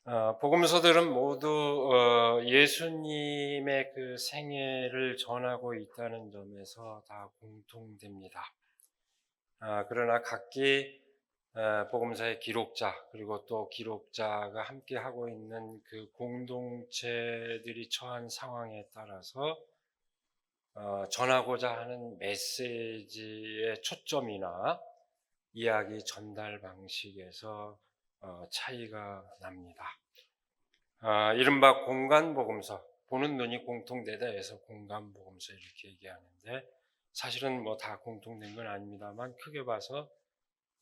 복음서들은 모두 예수님의 그 생애를 전하고 있다는 점에서 다 공통됩니다. 그러나 각기 복음서의 기록자 그리고 또 기록자가 함께 하고 있는 그 공동체들이 처한 상황에 따라서 전하고자 하는 메시지의 초점이나 이야기 전달 방식에서 차이가 납니다. 이른바 공간복음서, 보는 눈이 공통되다 해서 공간복음서 이렇게 얘기하는데, 사실은 뭐 다 공통된 건 아닙니다만 크게 봐서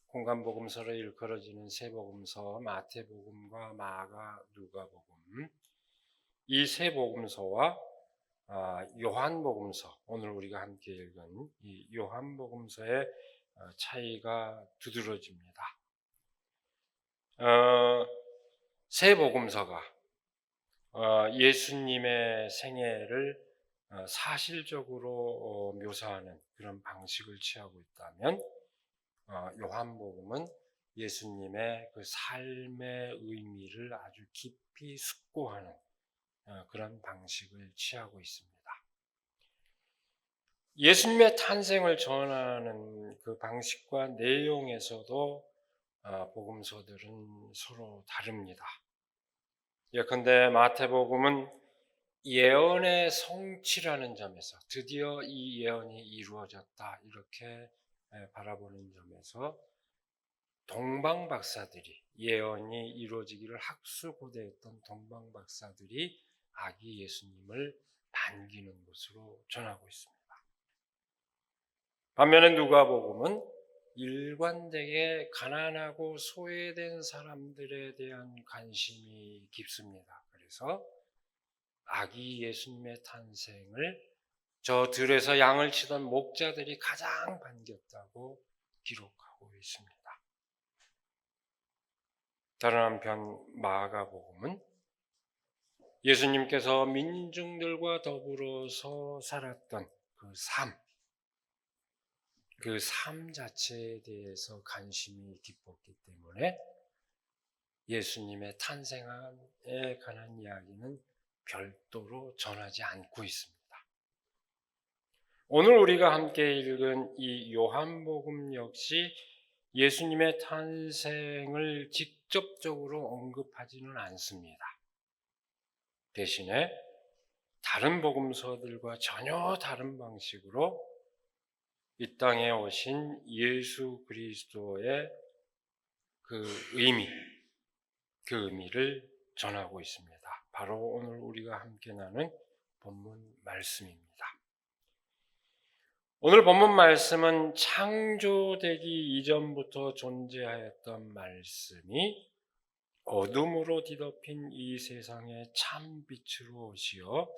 공간복음서로 일컬어지는 세복음서, 마태복음과 마가, 누가복음, 이 세 복음서와 요한복음서, 오늘 우리가 함께 읽은 이 요한복음서의 차이가 두드러집니다. 세 복음서가 예수님의 생애를 사실적으로 묘사하는 그런 방식을 취하고 있다면, 요한복음은 예수님의 그 삶의 의미를 아주 깊이 숙고하는 그런 방식을 취하고 있습니다. 예수님의 탄생을 전하는 그 방식과 내용에서도 복음서들은 서로 다릅니다. 예컨대 마태복음은 예언의 성취라는 점에서 드디어 이 예언이 이루어졌다 이렇게 바라보는 점에서 동방박사들이, 예언이 이루어지기를 학수고대했던 동방박사들이 아기 예수님을 반기는 것으로 전하고 있습니다. 반면에 누가복음은 일관되게 가난하고 소외된 사람들에 대한 관심이 깊습니다. 그래서 아기 예수님의 탄생을 저 들에서 양을 치던 목자들이 가장 반겼다고 기록하고 있습니다. 다른 한편 마가복음은 예수님께서 민중들과 더불어서 살았던 그 삶 자체에 대해서 관심이 깊었기 때문에 예수님의 탄생에 관한 이야기는 별도로 전하지 않고 있습니다. 오늘 우리가 함께 읽은 이 요한복음 역시 예수님의 탄생을 직접적으로 언급하지는 않습니다. 대신에 다른 복음서들과 전혀 다른 방식으로 이 땅에 오신 예수 그리스도의 그 의미를 전하고 있습니다. 바로 오늘 우리가 함께 나눈 본문 말씀입니다. 오늘 본문 말씀은 창조되기 이전부터 존재하였던 말씀이 어둠으로 뒤덮인 이 세상에 참 빛으로 오시어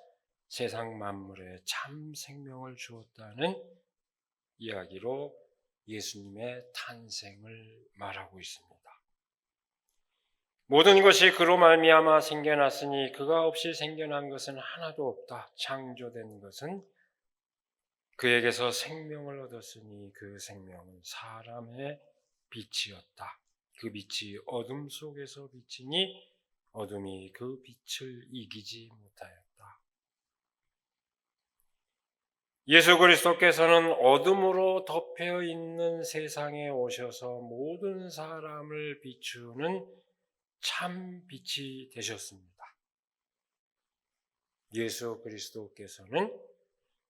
세상 만물에 참 생명을 주었다는 이야기로 예수님의 탄생을 말하고 있습니다. 모든 것이 그로 말미암아 생겨났으니 그가 없이 생겨난 것은 하나도 없다. 창조된 것은 그에게서 생명을 얻었으니 그 생명은 사람의 빛이었다. 그 빛이 어둠 속에서 비치니 어둠이 그 빛을 이기지 못하였다. 예수 그리스도께서는 어둠으로 덮여 있는 세상에 오셔서 모든 사람을 비추는 참 빛이 되셨습니다. 예수 그리스도께서는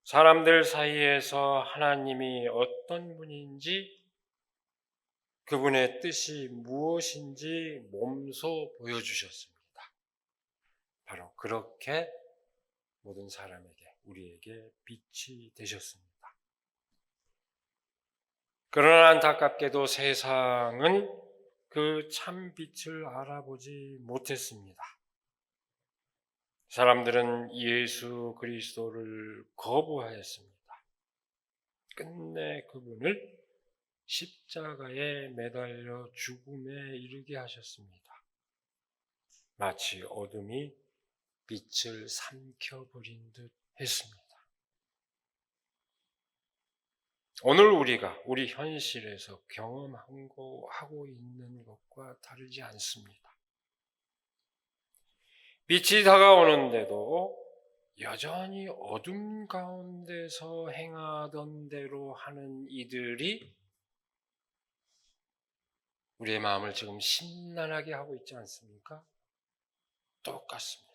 사람들 사이에서 하나님이 어떤 분인지, 그분의 뜻이 무엇인지 몸소 보여주셨습니다. 바로 그렇게 모든 사람에게, 우리에게 빛이 되셨습니다. 그러나 안타깝게도 세상은 그 참 빛을 알아보지 못했습니다. 사람들은 예수 그리스도를 거부하였습니다. 끝내 그분을 십자가에 매달려 죽음에 이르게 하셨습니다. 마치 어둠이 빛을 삼켜버린 듯 했습니다. 오늘 우리가 우리 현실에서 경험하고 있는 것과 다르지 않습니다. 빛이 다가오는데도 여전히 어둠 가운데서 행하던 대로 하는 이들이 우리의 마음을 지금 심란하게 하고 있지 않습니까? 똑같습니다.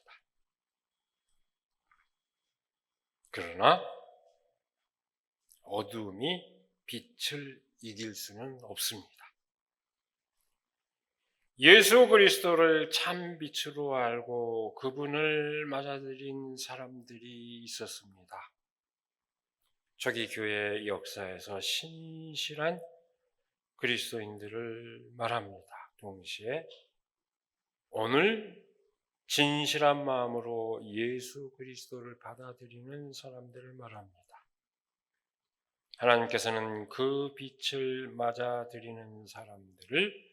그러나 어둠이 빛을 이길 수는 없습니다. 예수 그리스도를 참 빛으로 알고 그분을 맞아들인 사람들이 있었습니다. 초기 교회 역사에서 신실한 그리스도인들을 말합니다. 동시에 오늘 진실한 마음으로 예수 그리스도를 받아들이는 사람들을 말합니다. 하나님께서는 그 빛을 맞아들이는 사람들을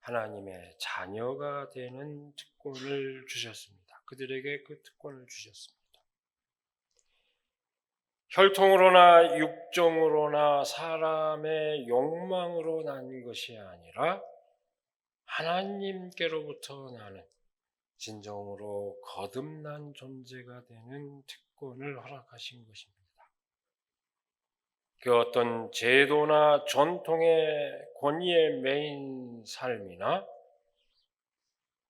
하나님의 자녀가 되는 특권을 주셨습니다. 그들에게 그 특권을 주셨습니다. 혈통으로나 육정으로나 사람의 욕망으로 난 것이 아니라 하나님께로부터 나는 진정으로 거듭난 존재가 되는 특권을 허락하신 것입니다. 그 어떤 제도나 전통의 권위에 매인 삶이나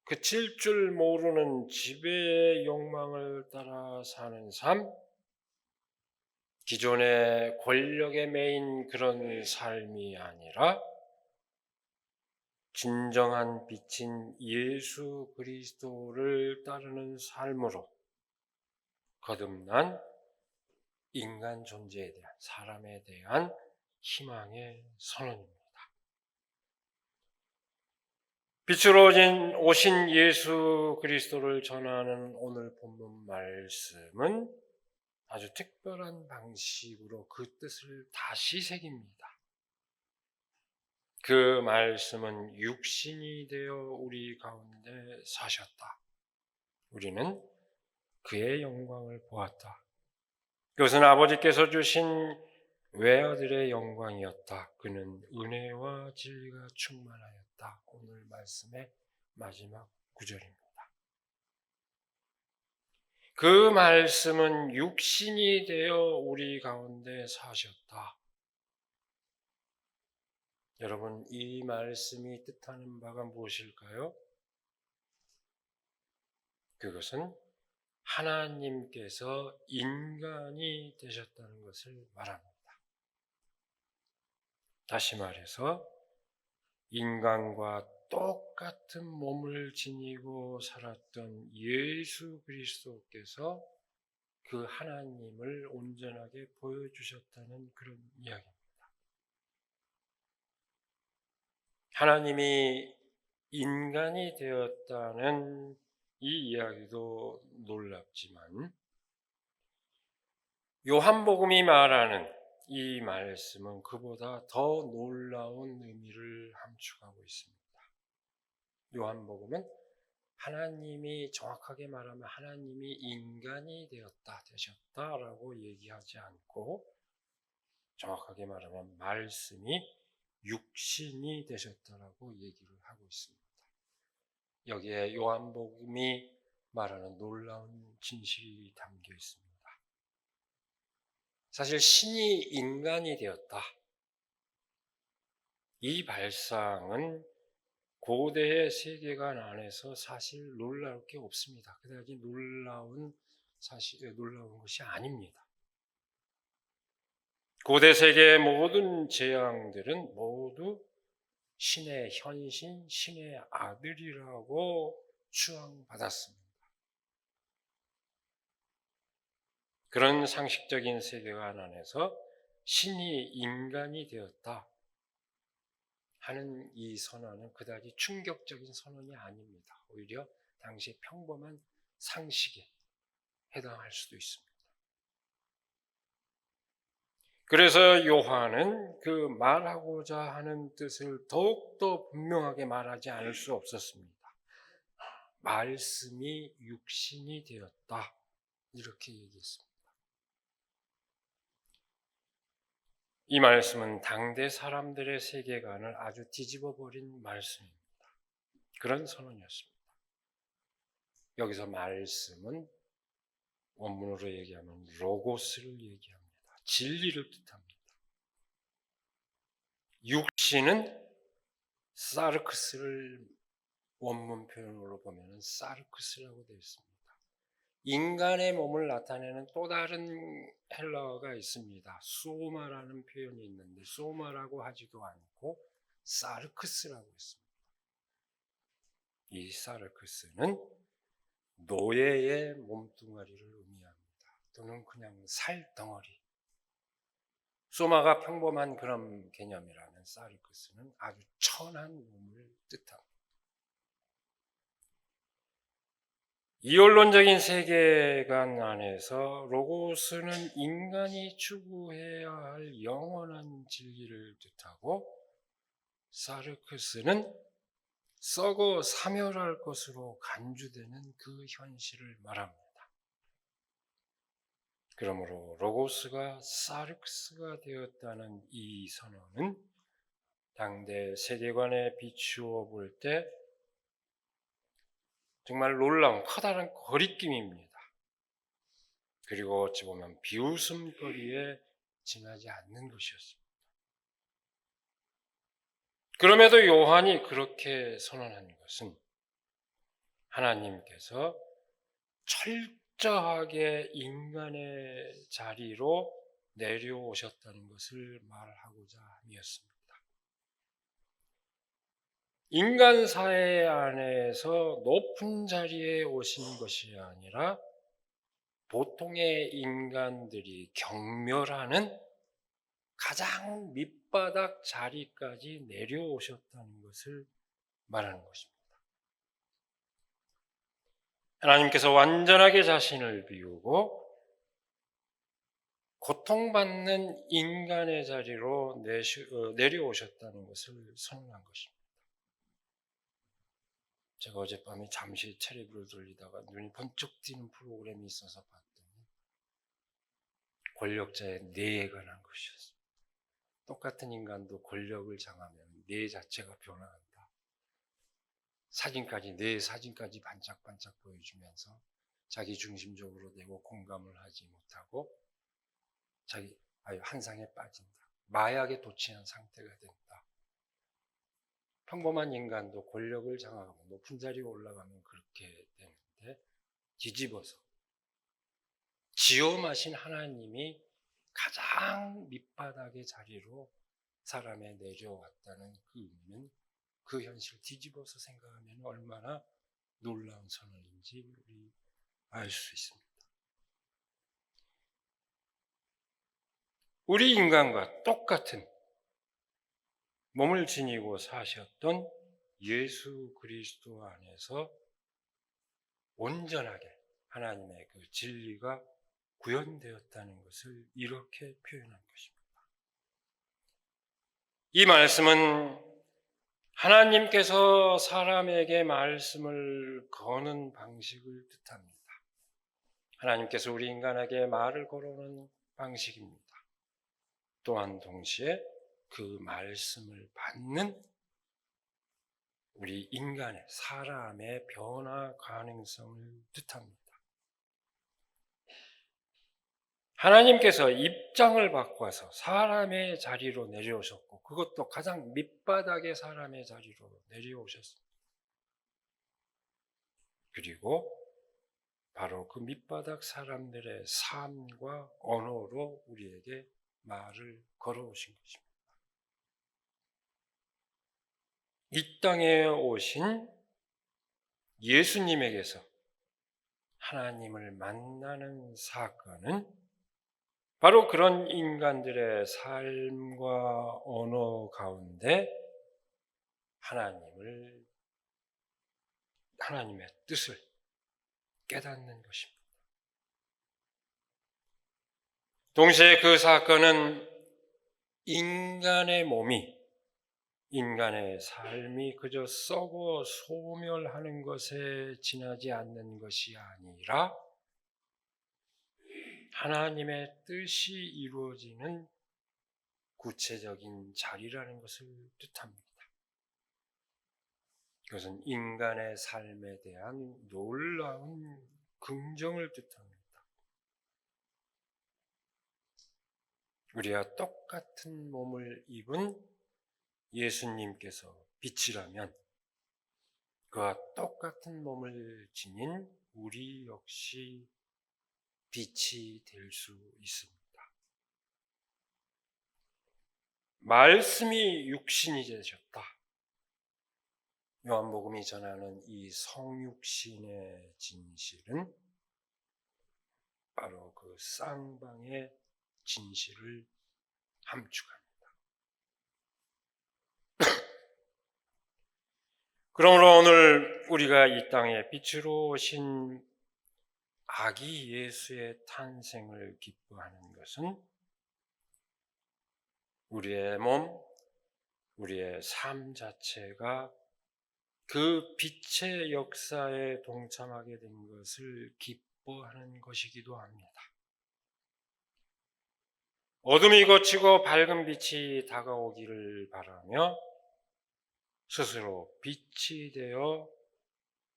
그칠 줄 모르는 지배의 욕망을 따라 사는 삶, 기존의 권력에 매인 그런 삶이 아니라 진정한 빛인 예수 그리스도를 따르는 삶으로 거듭난 인간 존재에 대한, 사람에 대한 희망의 선언입니다. 빛으로 오신 예수 그리스도를 전하는 오늘 본문 말씀은 아주 특별한 방식으로 그 뜻을 다시 새깁니다. 그 말씀은 육신이 되어 우리 가운데 사셨다. 우리는 그의 영광을 보았다. 그것은 아버지께서 주신 외아들의 영광이었다. 그는 은혜와 진리가 충만하였다. 오늘 말씀의 마지막 구절입니다. 그 말씀은 육신이 되어 우리 가운데 사셨다. 여러분, 이 말씀이 뜻하는 바가 무엇일까요? 그것은 하나님께서 인간이 되셨다는 것을 말합니다. 다시 말해서 인간과 똑같은 몸을 지니고 살았던 예수 그리스도께서 그 하나님을 온전하게 보여주셨다는 그런 이야기입니다. 하나님이 인간이 되었다는 이 이야기도 놀랍지만 요한복음이 말하는 이 말씀은 그보다 더 놀라운 의미를 함축하고 있습니다. 요한복음은 하나님이 정확하게 말하면 하나님이 인간이 되셨다라고 얘기하지 않고 정확하게 말하면 말씀이 육신이 되셨다라고 얘기를 하고 있습니다. 여기에 요한복음이 말하는 놀라운 진실이 담겨 있습니다. 사실 신이 인간이 되었다. 이 발상은 고대의 세계관 안에서 사실 놀라울 게 없습니다. 그다지 놀라운 것이 아닙니다. 고대 세계의 모든 재앙들은 모두 신의 현신, 신의 아들이라고 추앙받았습니다. 그런 상식적인 세계관 안에서 신이 인간이 되었다 하는 이 선언은 그다지 충격적인 선언이 아닙니다. 오히려 당시 평범한 상식에 해당할 수도 있습니다. 그래서 요한은 그 말하고자 하는 뜻을 더욱더 분명하게 말하지 않을 수 없었습니다. 말씀이 육신이 되었다. 이렇게 얘기했습니다. 이 말씀은 당대 사람들의 세계관을 아주 뒤집어 버린 말씀입니다. 그런 선언이었습니다. 여기서 말씀은 원문으로 얘기하면 로고스를 얘기합니다. 진리를 뜻합니다. 육신은 사르크스를 원문 표현으로 보면 사르크스라고 되어 있습니다. 인간의 몸을 나타내는 또 다른 헬라어가 있습니다. 소마라는 표현이 있는데 소마라고 하지도 않고 사르크스라고 있습니다. 이 사르크스는 노예의 몸뚱아리를 의미합니다. 또는 그냥 살덩어리. 소마가 평범한 그런 개념이라면 사르크스는 아주 천한 몸을 뜻합니다. 이원론적인 세계관 안에서 로고스는 인간이 추구해야 할 영원한 진리를 뜻하고 사르크스는 썩어 사멸할 것으로 간주되는 그 현실을 말합니다. 그러므로 로고스가 사르크스가 되었다는 이 선언은 당대 세계관에 비추어 볼 때 정말 놀라운 커다란 거리낌입니다. 그리고 어찌 보면 비웃음거리에 지나지 않는 것이었습니다. 그럼에도 요한이 그렇게 선언한 것은 하나님께서 철저하게 인간의 자리로 내려오셨다는 것을 말하고자 함이었습니다. 인간 사회 안에서 높은 자리에 오신 것이 아니라 보통의 인간들이 경멸하는 가장 밑바닥 자리까지 내려오셨다는 것을 말하는 것입니다. 하나님께서 완전하게 자신을 비우고 고통받는 인간의 자리로 내려오셨다는 것을 선언한 것입니다. 제가 어젯밤에 잠시 텔레비를 돌리다가 눈이 번쩍 띄는 프로그램이 있어서 봤더니 권력자의 뇌에 관한 것이었습니다. 똑같은 인간도 권력을 장하면 뇌 자체가 변화한다. 뇌 사진까지 반짝반짝 보여주면서 자기 중심적으로 되고 공감을 하지 못하고 환상에 빠진다. 마약에 도취한 상태가 된다. 평범한 인간도 권력을 장악하고 높은 자리에 올라가면 그렇게 되는데 뒤집어서 지엄하신 하나님이 가장 밑바닥의 자리로 사람에 내려왔다는 그 의미는 그 현실을 뒤집어서 생각하면 얼마나 놀라운 선언인지 우리 알 수 있습니다. 우리 인간과 똑같은 몸을 지니고 사셨던 예수 그리스도 안에서 온전하게 하나님의 그 진리가 구현되었다는 것을 이렇게 표현한 것입니다. 이 말씀은 하나님께서 사람에게 말씀을 거는 방식을 뜻합니다. 하나님께서 우리 인간에게 말을 걸어오는 방식입니다. 또한 동시에 그 말씀을 받는 우리 인간의 사람의 변화 가능성을 뜻합니다. 하나님께서 입장을 바꿔서 사람의 자리로 내려오셨고 그것도 가장 밑바닥의 사람의 자리로 내려오셨습니다. 그리고 바로 그 밑바닥 사람들의 삶과 언어로 우리에게 말을 걸어오신 것입니다. 이 땅에 오신 예수님에게서 하나님을 만나는 사건은 바로 그런 인간들의 삶과 언어 가운데 하나님의 뜻을 깨닫는 것입니다. 동시에 그 사건은 인간의 삶이 그저 썩어 소멸하는 것에 지나지 않는 것이 아니라 하나님의 뜻이 이루어지는 구체적인 자리라는 것을 뜻합니다. 그것은 인간의 삶에 대한 놀라운 긍정을 뜻합니다. 우리와 똑같은 몸을 입은 예수님께서 빛이라면 그와 똑같은 몸을 지닌 우리 역시 빛이 될 수 있습니다. 말씀이 육신이 되셨다. 요한복음이 전하는 이 성육신의 진실은 바로 그 쌍방의 진실을 함축합니다. 그러므로 오늘 우리가 이 땅에 빛으로 오신 아기 예수의 탄생을 기뻐하는 것은 우리의 몸, 우리의 삶 자체가 그 빛의 역사에 동참하게 된 것을 기뻐하는 것이기도 합니다. 어둠이 걷히고 밝은 빛이 다가오기를 바라며 스스로 빛이 되어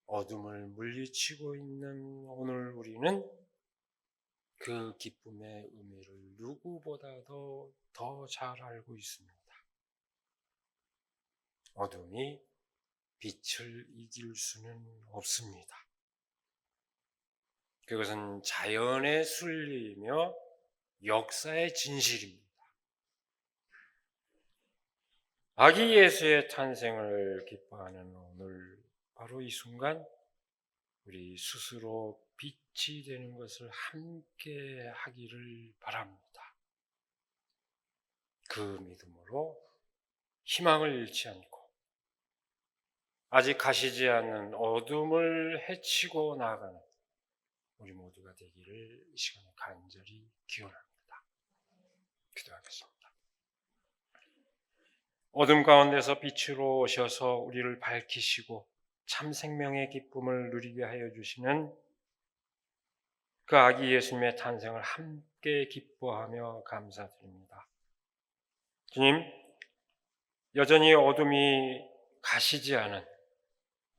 어둠을 물리치고 있는 오늘 우리는 그 기쁨의 의미를 누구보다도 더 잘 알고 있습니다. 어둠이 빛을 이길 수는 없습니다. 그것은 자연의 순리이며 역사의 진실입니다. 아기 예수의 탄생을 기뻐하는 오늘 바로 이 순간 우리 스스로 빛이 되는 것을 함께 하기를 바랍니다. 그 믿음으로 희망을 잃지 않고 아직 가시지 않는 어둠을 헤치고 나아가는 우리 모두가 되기를 이 시간에 간절히 기원합니다. 기도하겠습니다. 어둠 가운데서 빛으로 오셔서 우리를 밝히시고 참 생명의 기쁨을 누리게 하여 주시는 그 아기 예수님의 탄생을 함께 기뻐하며 감사드립니다. 주님, 여전히 어둠이 가시지 않은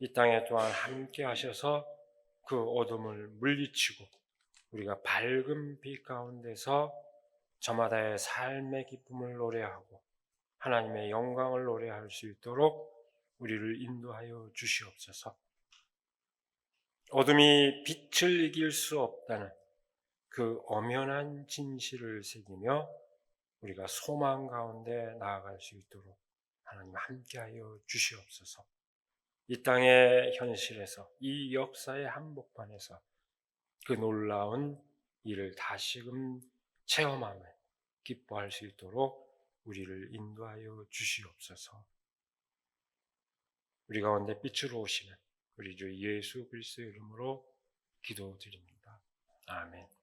이 땅에 또한 함께 하셔서 그 어둠을 물리치고 우리가 밝은 빛 가운데서 저마다의 삶의 기쁨을 노래하고 하나님의 영광을 노래할 수 있도록 우리를 인도하여 주시옵소서. 어둠이 빛을 이길 수 없다는 그 엄연한 진실을 새기며 우리가 소망 가운데 나아갈 수 있도록 하나님 함께하여 주시옵소서. 이 땅의 현실에서 이 역사의 한복판에서 그 놀라운 일을 다시금 체험하며 기뻐할 수 있도록 우리를 인도하여 주시옵소서. 우리 가운데 빛으로 오시는 우리 주 예수 그리스도의 이름으로 기도드립니다. 아멘.